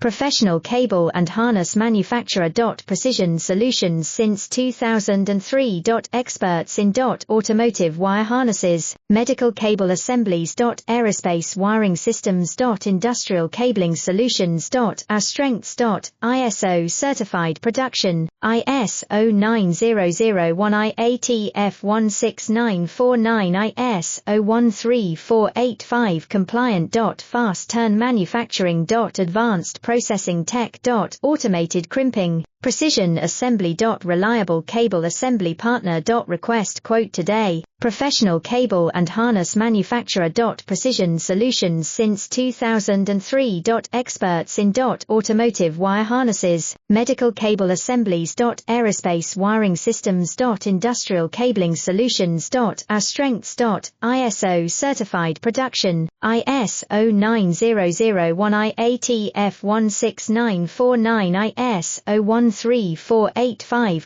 professional cable and harness manufacturer. Precision Solutions since 2003. Experts in automotive wire harnesses, medical cable assemblies. Aerospace wiring systems. Industrial cabling solutions. Our strengths. ISO certified production, ISO 9001 IATF 16949 ISO 13485 compliant. Fast turn manufacturing. Advanced processing tech. Automated crimping, precision assembly. Reliable cable assembly partner. Request quote today. Professional cable and harness manufacturer. Precision Solutions since 2003. Experts in automotive wire harnesses, medical cable assemblies. Aerospace wiring systems. Industrial cabling solutions. Our strengths. ISO certified production, ISO 9001 IATF 16949 ISO 13485